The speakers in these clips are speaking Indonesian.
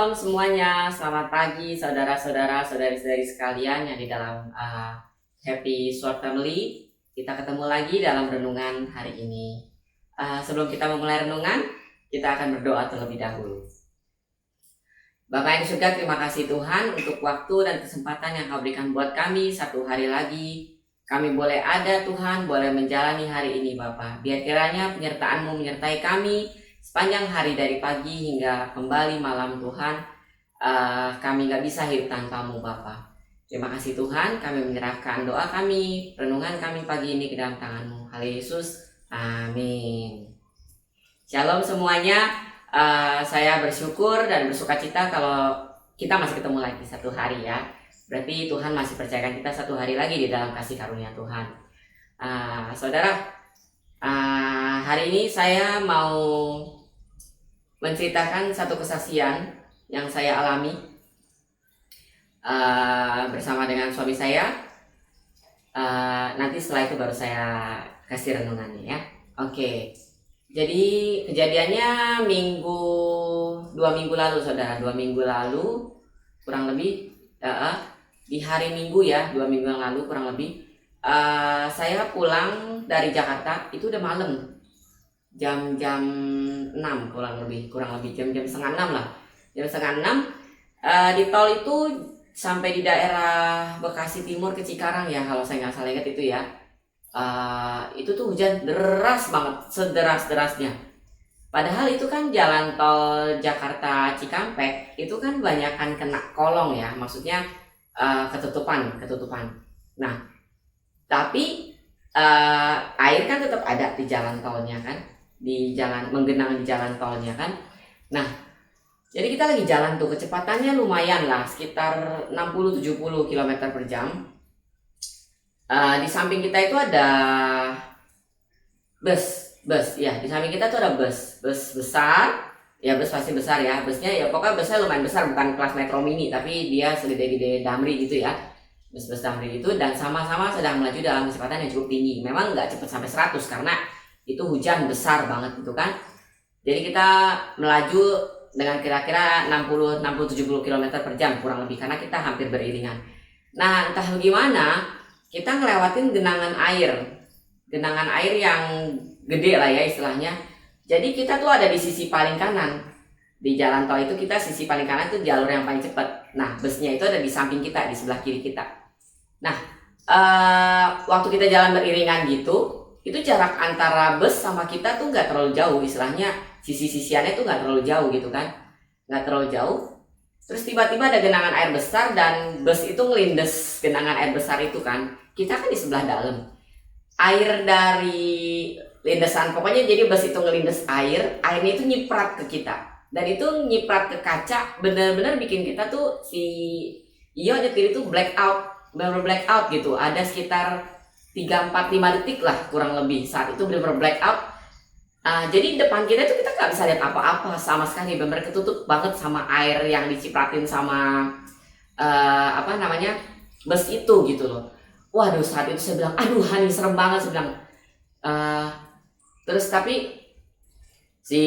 Shalom semuanya, selamat pagi saudara-saudara, saudari-saudari sekalian yang di dalam Happy Short Family. Kita ketemu lagi dalam renungan hari ini. Sebelum kita memulai renungan, kita akan berdoa terlebih dahulu. Bapa yang di surga, terima kasih Tuhan untuk waktu dan kesempatan yang Kau berikan buat kami satu hari lagi. Kami boleh ada Tuhan, boleh menjalani hari ini Bapa. Biar kiranya penyertaan-Mu menyertai kami sepanjang hari dari pagi hingga kembali malam Tuhan. Kami gak bisa hidup tanpa-Mu Bapa. Terima kasih Tuhan, kami menyerahkan doa kami, renungan kami pagi ini ke dalam tangan-Mu. Haleluya Yesus, amin. Shalom semuanya. Saya bersyukur dan bersukacita kalau kita masih ketemu lagi satu hari ya. Berarti Tuhan masih percayakan kita satu hari lagi di dalam kasih karunia Tuhan. Saudara, hari ini saya mau menceritakan satu kesaksian yang saya alami bersama dengan suami saya. Nanti setelah itu baru saya kasih renungannya ya. Oke. Jadi kejadiannya dua minggu lalu saudara, 2 minggu lalu kurang lebih di hari Minggu ya, 2 minggu yang lalu kurang lebih saya pulang dari Jakarta itu udah malam, jam 6 kurang lebih jam setengah 6 lah, jam setengah 6 di tol itu sampai di daerah Bekasi Timur ke Cikarang ya kalau saya nggak salah ingat itu ya. Itu tuh hujan deras banget, sederas-derasnya. Padahal itu kan jalan tol Jakarta Cikampek itu kan banyakan kena kolong ya, maksudnya ketutupan. Nah, tapi air kan tetap ada di jalan tolnya kan, menggenang di jalan tolnya kan. Nah, jadi kita lagi jalan tuh, kecepatannya lumayan lah, sekitar 60-70 km per jam. Di samping kita itu ada bus ya, di samping kita tuh ada bus besar ya, bus pasti besar ya, busnya ya pokoknya busnya lumayan besar, bukan kelas Metro Mini tapi dia segede-gede Damri gitu ya, bus Damri itu, dan sama-sama sedang melaju dalam kecepatan yang cukup tinggi. Memang nggak cepat sampai 100 karena itu hujan besar banget gitu kan. Jadi kita melaju dengan kira-kira 60-70 km per jam kurang lebih, karena kita hampir beriringan. Nah, entah bagaimana kita ngelewatin genangan air yang gede lah ya istilahnya. Jadi kita tuh ada di sisi paling kanan di jalan tol itu, kita sisi paling kanan itu jalur yang paling cepat. Nah, busnya itu ada di samping kita, di sebelah kiri kita. Nah, waktu kita jalan beriringan gitu, itu jarak antara bus sama kita tuh nggak terlalu jauh, istilahnya sisi-sisiannya tuh nggak terlalu jauh gitu kan, nggak terlalu jauh. Terus tiba-tiba ada genangan air besar dan bus itu ngelindes genangan air besar itu kan. Kita kan di sebelah dalam. Air dari lindesan, pokoknya jadi bus itu ngelindes airnya itu nyiprat ke kita. Dan itu nyiprat ke kaca, bener-bener bikin kita tuh si Iyo nyetir itu blackout, bener-bener blackout gitu. Ada sekitar 3, 4, 5 detik lah kurang lebih, saat itu bener-bener blackout. Jadi depan kita tuh kita nggak bisa lihat apa-apa sama sekali, benar-benar ketutup banget sama air yang dicipratin sama bus itu gitu loh. Waduh, saat itu saya bilang, aduh Hani serem banget, saya bilang. Terus tapi si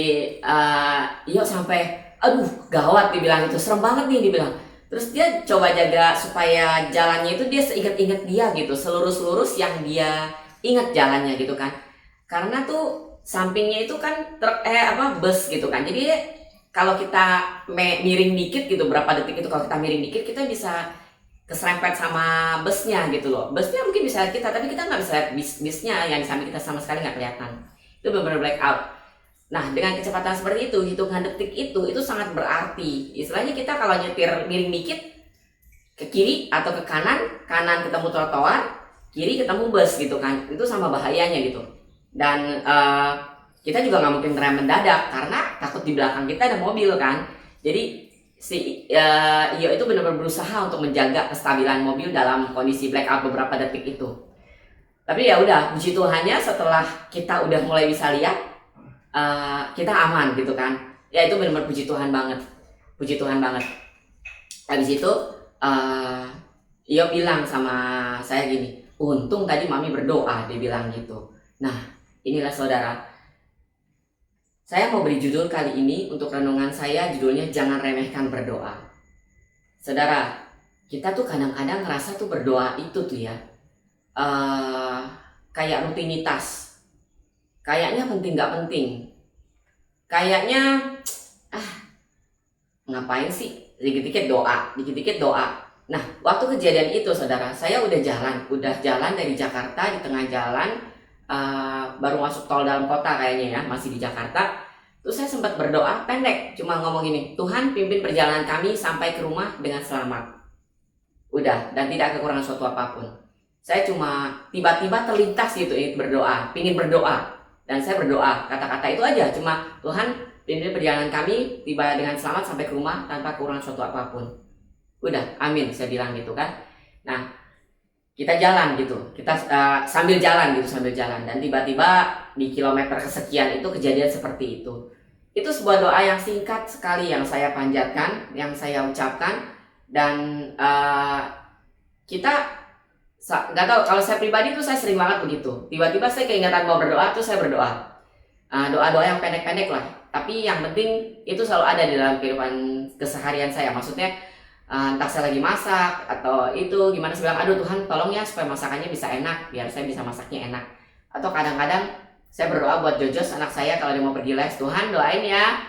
Iyo sampai, aduh gawat dibilang, itu serem banget nih dibilang. Terus dia coba jaga supaya jalannya itu dia seingat-ingat dia gitu, selurus-lurus yang dia ingat jalannya gitu kan. Karena tuh sampingnya itu kan bus gitu kan. Jadi kalau kita miring dikit gitu, berapa detik itu kalau kita miring dikit, kita bisa keserempet sama busnya gitu loh. Busnya mungkin bisa lihat kita, tapi kita nggak bisa lihat busnya yang di samping kita sama sekali nggak kelihatan. Itu benar-benar blackout. Nah, dengan kecepatan seperti itu, hitungan detik itu sangat berarti. Istilahnya kita kalau nyetir miring dikit ke kiri atau ke kanan ketemu trotoar, kiri ketemu bus gitu kan. Itu sama bahayanya gitu. Dan kita juga nggak mungkin rem mendadak karena takut di belakang kita ada mobil kan. Jadi si Iyo itu benar-benar berusaha untuk menjaga kestabilan mobil dalam kondisi blackout beberapa detik itu. Tapi ya udah, puji Tuhannya setelah kita udah mulai bisa lihat, kita aman gitu kan. Ya itu benar-benar puji Tuhan banget, Habis itu Iyo bilang sama saya gini, untung tadi mami berdoa, dia bilang gitu. Nah, inilah saudara, Saya mau beri judul kali ini untuk renungan saya, judulnya jangan remehkan berdoa. Saudara, kita tuh kadang-kadang ngerasa tuh berdoa itu tuh ya kayak rutinitas, kayaknya penting gak penting, kayaknya ngapain sih dikit-dikit doa, dikit-dikit doa. Nah, waktu kejadian itu saudara, saya udah jalan dari Jakarta, di tengah jalan baru masuk tol dalam kota kayaknya ya, masih di Jakarta. Terus saya sempat berdoa pendek, cuma ngomong gini, Tuhan pimpin perjalanan kami sampai ke rumah dengan selamat. Udah, dan tidak kekurangan suatu apapun. Saya cuma tiba-tiba terlintas gitu berdoa, pingin berdoa. Dan saya berdoa, kata-kata itu aja, cuma Tuhan pimpin perjalanan kami tiba dengan selamat sampai ke rumah tanpa kekurangan suatu apapun. Udah, amin, saya bilang gitu kan. Nah, kita jalan gitu, kita sambil jalan dan tiba-tiba di kilometer kesekian itu kejadian seperti itu. Itu sebuah doa yang singkat sekali yang saya panjatkan, yang saya ucapkan, dan kita nggak tahu, kalau saya pribadi tuh saya sering banget begitu. Tiba-tiba saya keingatan mau berdoa, tuh saya berdoa. Doa-doa yang pendek-pendek lah, tapi yang penting itu selalu ada di dalam kehidupan keseharian saya. Maksudnya entah saya lagi masak atau itu gimana, saya bilang aduh Tuhan tolong ya supaya masakannya bisa enak, biar saya bisa masaknya enak. Atau kadang-kadang saya berdoa buat Jojos anak saya kalau dia mau pergi les, Tuhan doain ya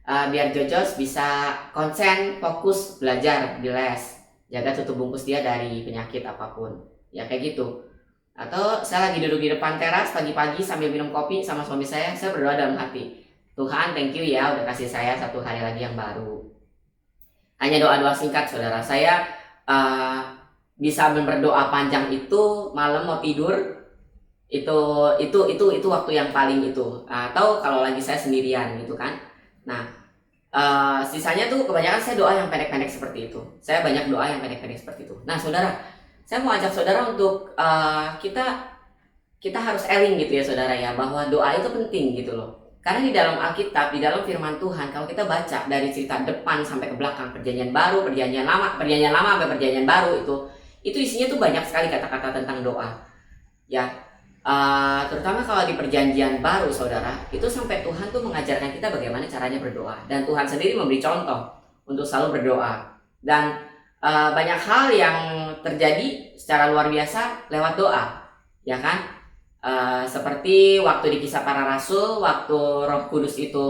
biar Jojos bisa konsen fokus belajar di les, jaga tutup bungkus dia dari penyakit apapun ya, kayak gitu. Atau saya lagi duduk di depan teras pagi-pagi sambil minum kopi sama suami saya berdoa dalam hati, Tuhan thank you ya udah kasih saya satu hari lagi yang baru. Hanya doa-doa singkat saudara. Saya bisa berdoa panjang itu malam mau tidur, itu waktu yang paling itu. Atau kalau lagi saya sendirian gitu kan. Nah, sisanya tuh kebanyakan saya doa yang pendek-pendek seperti itu. Saya banyak doa yang pendek-pendek seperti itu. Nah saudara, saya mau ajak saudara untuk kita harus eling gitu ya saudara ya, bahwa doa itu penting gitu loh. Karena di dalam Alkitab, di dalam firman Tuhan, kalau kita baca dari cerita depan sampai ke belakang, perjanjian baru, perjanjian lama sampai perjanjian baru, itu isinya tuh banyak sekali kata-kata tentang doa. Ya, terutama kalau di perjanjian baru saudara, itu sampai Tuhan tuh mengajarkan kita bagaimana caranya berdoa. Dan Tuhan sendiri memberi contoh untuk selalu berdoa. Dan banyak hal yang terjadi secara luar biasa lewat doa, ya kan? Seperti waktu di Kisah Para Rasul, waktu Roh Kudus itu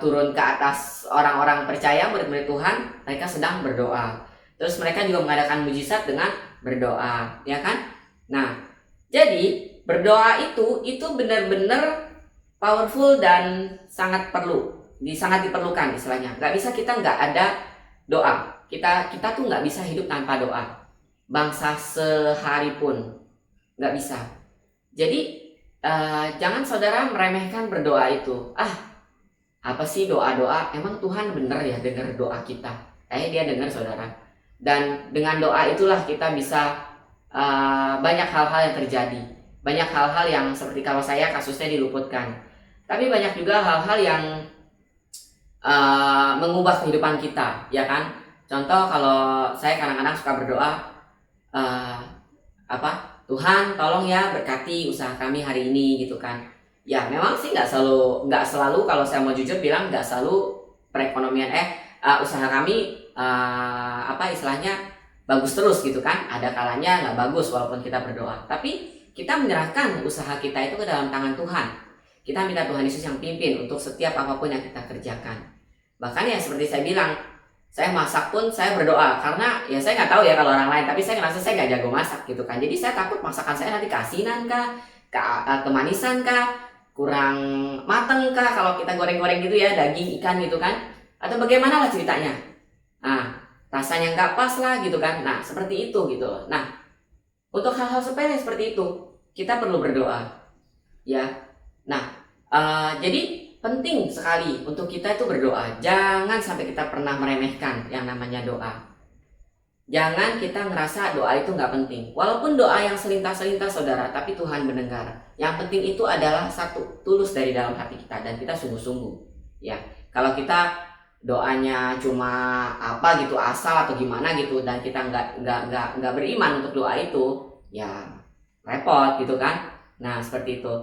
turun ke atas orang-orang percaya, murid-murid Tuhan, mereka sedang berdoa. Terus mereka juga mengadakan mujizat dengan berdoa, ya kan? Nah, jadi berdoa itu benar-benar powerful dan sangat diperlukan istilahnya. Gak bisa kita nggak ada doa. Kita tuh nggak bisa hidup tanpa doa. Bangsa sehari pun nggak bisa. Jadi jangan saudara meremehkan berdoa itu. Apa sih doa-doa? Emang Tuhan bener ya dengar doa kita? Dia dengar saudara. Dan dengan doa itulah kita bisa banyak hal-hal yang terjadi. Banyak hal-hal yang seperti kalau saya kasusnya diluputkan. Tapi banyak juga hal-hal yang mengubah kehidupan kita, ya kan? Contoh kalau saya kadang-kadang suka berdoa, Tuhan tolong ya berkati usaha kami hari ini gitu kan. Ya memang sih nggak selalu kalau saya mau jujur bilang nggak selalu perekonomian usaha kami istilahnya bagus terus gitu kan. Ada kalanya nggak bagus walaupun kita berdoa. Tapi kita menyerahkan usaha kita itu ke dalam tangan Tuhan. Kita minta Tuhan Yesus yang pimpin untuk setiap apapun yang kita kerjakan. Bahkan ya seperti saya bilang, saya masak pun saya berdoa, karena ya saya nggak tahu ya kalau orang lain, tapi saya ngerasa saya nggak jago masak gitu kan. Jadi saya takut masakan saya nanti keasinan kah, kemanisan kah, kurang mateng kah kalau kita goreng-goreng gitu ya, daging ikan gitu kan, atau bagaimana lah ceritanya. Nah, rasanya nggak pas lah gitu kan. Nah seperti itu gitu loh. Nah untuk hal-hal sepele seperti itu kita perlu berdoa ya. Nah jadi penting sekali untuk kita itu berdoa. Jangan sampai kita pernah meremehkan yang namanya doa. Jangan kita ngerasa doa itu nggak penting. Walaupun doa yang selintas-selintas saudara, tapi Tuhan mendengar. Yang penting itu adalah satu, tulus dari dalam hati kita dan kita sungguh-sungguh. Ya, kalau kita doanya cuma apa gitu asal atau gimana gitu dan kita nggak beriman untuk doa itu, ya repot gitu kan. Nah seperti itu.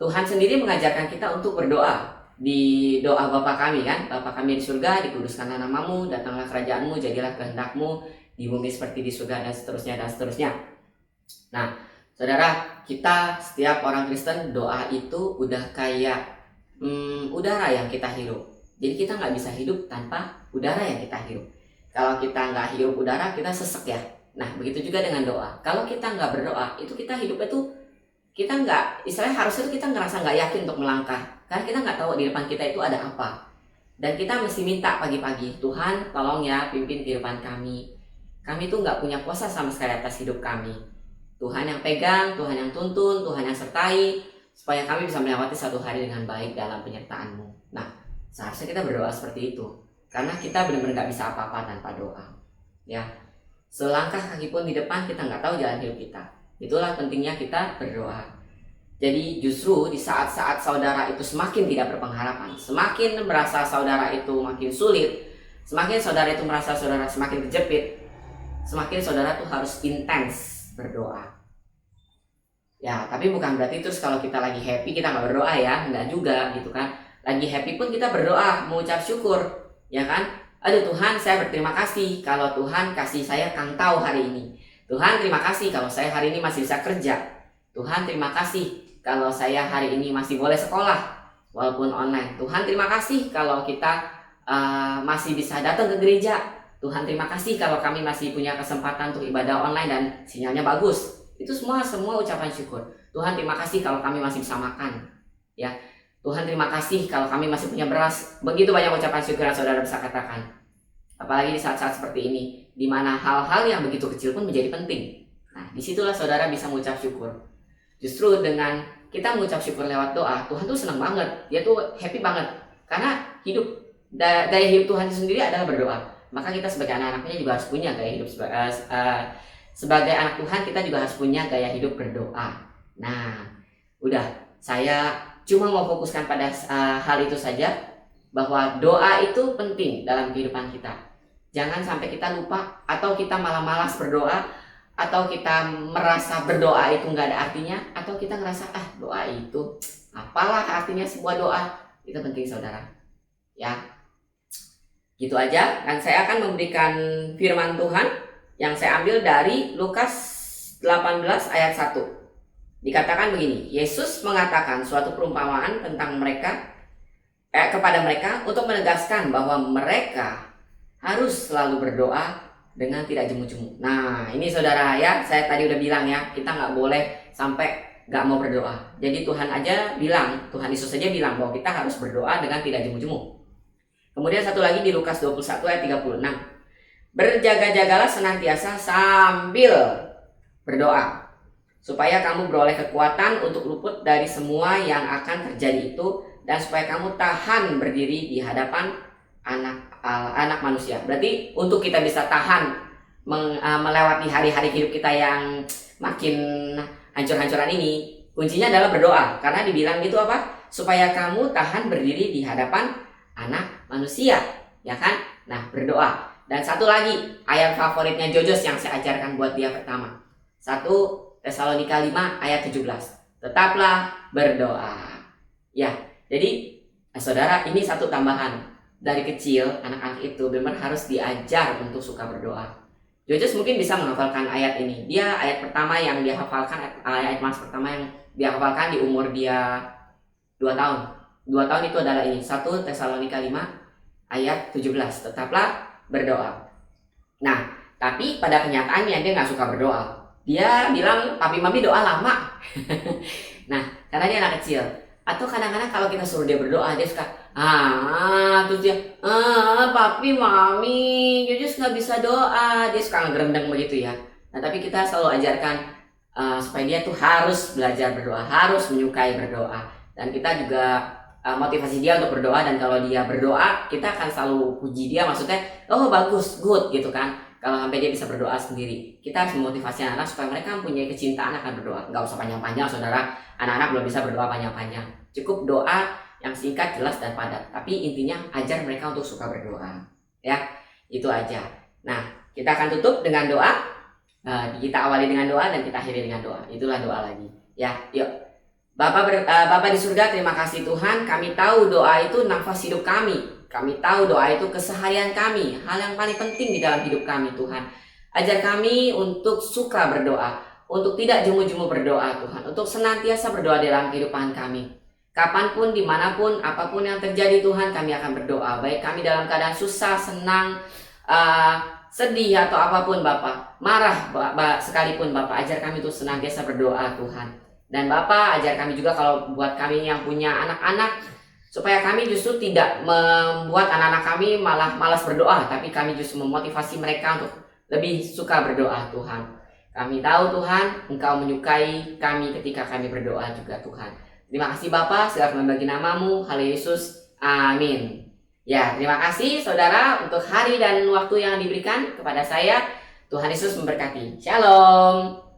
Tuhan sendiri mengajarkan kita untuk berdoa. Di doa Bapa kami kan, Bapa kami di surga, dikuduskanlah namamu, datanglah kerajaanmu, jadilah kehendakmu di bumi seperti di surga, dan seterusnya dan seterusnya. Nah, saudara, kita setiap orang Kristen doa itu udah kayak udara yang kita hirup. Jadi kita nggak bisa hidup tanpa udara yang kita hirup. Kalau kita nggak hirup udara, kita sesek ya. Nah, begitu juga dengan doa. Kalau kita nggak berdoa, itu kita hidupnya tuh kita nggak, istilahnya harusnya tuh kita ngerasa nggak yakin untuk melangkah, karena kita nggak tahu di depan kita itu ada apa. Dan kita mesti minta pagi-pagi, Tuhan tolong ya pimpin kehidupan kami. Kami tuh nggak punya kuasa sama sekali atas hidup kami. Tuhan yang pegang, Tuhan yang tuntun, Tuhan yang sertai, supaya kami bisa melewati satu hari dengan baik dalam penyertaan-Mu. Nah, seharusnya kita berdoa seperti itu, karena kita benar-benar nggak bisa apa-apa tanpa doa. Ya, selangkah kaki pun di depan kita nggak tahu jalan hidup kita. Itulah pentingnya kita berdoa. Jadi justru di saat-saat saudara itu semakin tidak berpengharapan, semakin merasa saudara itu makin sulit, semakin saudara itu merasa saudara semakin terjepit, semakin saudara tuh harus intens berdoa. Ya, tapi bukan berarti terus kalau kita lagi happy kita nggak berdoa ya, enggak juga gitu kan. Lagi happy pun kita berdoa, mengucap syukur, ya kan? Aduh Tuhan, saya berterima kasih kalau Tuhan kasih saya kangtau hari ini. Tuhan terima kasih kalau saya hari ini masih bisa kerja. Tuhan terima kasih kalau saya hari ini masih boleh sekolah walaupun online. Tuhan terima kasih kalau kita masih bisa datang ke gereja. Tuhan terima kasih kalau kami masih punya kesempatan untuk ibadah online dan sinyalnya bagus. Itu semua ucapan syukur. Tuhan terima kasih kalau kami masih bisa makan. Ya, Tuhan terima kasih kalau kami masih punya beras. Begitu banyak ucapan syukur yang saudara bisa katakan. Apalagi di saat-saat seperti ini, di mana hal-hal yang begitu kecil pun menjadi penting. Nah, disitulah saudara bisa mengucap syukur. Justru dengan kita mengucap syukur lewat doa, Tuhan tuh senang banget. Dia tuh happy banget. Karena gaya hidup Tuhan itu sendiri adalah berdoa. Maka kita sebagai anak-anaknya juga harus punya gaya hidup. Sebagai anak Tuhan kita juga harus punya gaya hidup berdoa. Nah, udah. Saya cuma mau fokuskan pada hal itu saja. Bahwa doa itu penting dalam kehidupan kita. Jangan sampai kita lupa atau kita malah malas berdoa, atau kita merasa berdoa itu nggak ada artinya, atau kita ngerasa doa itu apalah artinya sebuah doa. Itu penting saudara. Ya, gitu aja. Dan saya akan memberikan firman Tuhan yang saya ambil dari Lukas 18 ayat 1. Dikatakan begini, Yesus mengatakan suatu perumpamaan tentang kepada mereka untuk menegaskan bahwa mereka harus selalu berdoa dengan tidak jemu-jemu. Nah, ini saudara ya, saya tadi udah bilang ya, kita nggak boleh sampai nggak mau berdoa. Jadi Tuhan Yesus aja bilang bahwa kita harus berdoa dengan tidak jemu-jemu. Kemudian satu lagi di Lukas 21 ayat 36. Berjaga-jagalah senantiasa sambil berdoa, supaya kamu beroleh kekuatan untuk luput dari semua yang akan terjadi itu, dan supaya kamu tahan berdiri di hadapan anak manusia. Berarti untuk kita bisa tahan melewati hari-hari hidup kita yang makin hancur-hancuran ini, kuncinya adalah berdoa. Karena dibilang gitu apa? Supaya kamu tahan berdiri di hadapan anak manusia, ya kan? Nah, berdoa. Dan satu lagi ayat favoritnya Jojos yang saya ajarkan buat dia pertama. 1 Tesalonika 5 ayat 17. Tetaplah berdoa. Ya, jadi saudara, ini satu tambahan. Dari kecil anak-anak itu benar harus diajar untuk suka berdoa. Jojos mungkin bisa menghafalkan ayat ini. Dia ayat pertama yang dia hafalkan, ayat mas pertama yang dia hafalkan di umur dia 2 tahun. 2 tahun itu adalah ini, 1 Tesalonika 5 ayat 17. Tetaplah berdoa. Nah, tapi pada kenyataannya dia nggak suka berdoa. Dia bilang, papi mami doa lama. Nah, karena dia anak kecil. Atau kadang-kadang kalau kita suruh dia berdoa, dia suka terus dia papi mami Jojos nggak bisa doa, dia suka ngerendeng begitu ya. Nah, tapi kita selalu ajarkan supaya dia tuh harus belajar berdoa, harus menyukai berdoa, dan kita juga motivasi dia untuk berdoa. Dan kalau dia berdoa, kita akan selalu puji dia, maksudnya bagus, good gitu kan. Kalau sampai dia bisa berdoa sendiri, kita harus memotivasi anak-anak supaya mereka mempunyai kecintaan akan berdoa. Nggak usah panjang-panjang saudara, anak-anak belum bisa berdoa panjang-panjang. Cukup doa yang singkat, jelas, dan padat. Tapi intinya ajar mereka untuk suka berdoa. Ya, itu aja. Nah, kita akan tutup dengan doa. Kita awali dengan doa dan kita akhiri dengan doa. Itulah doa lagi. Ya, yuk. Bapa di surga, terima kasih Tuhan. Kami tahu doa itu nafas hidup kami. Kami tahu doa itu keseharian kami. Hal yang paling penting di dalam hidup kami Tuhan. Ajar kami untuk suka berdoa. Untuk tidak jemu-jemu berdoa Tuhan. Untuk senantiasa berdoa dalam kehidupan kami. Kapanpun, dimanapun, apapun yang terjadi Tuhan, kami akan berdoa. Baik kami dalam keadaan susah, senang, sedih atau apapun Bapak. Marah sekalipun Bapak. Ajar kami untuk senantiasa berdoa Tuhan. Dan Bapak ajar kami juga kalau buat kami yang punya anak-anak, supaya kami justru tidak membuat anak-anak kami malah malas berdoa, tapi kami justru memotivasi mereka untuk lebih suka berdoa Tuhan. Kami tahu Tuhan, Engkau menyukai kami ketika kami berdoa juga Tuhan. Terima kasih Bapak, segala bagi namamu, Haleluya Yesus, amin. Ya, terima kasih saudara untuk hari dan waktu yang diberikan kepada saya. Tuhan Yesus memberkati. Shalom.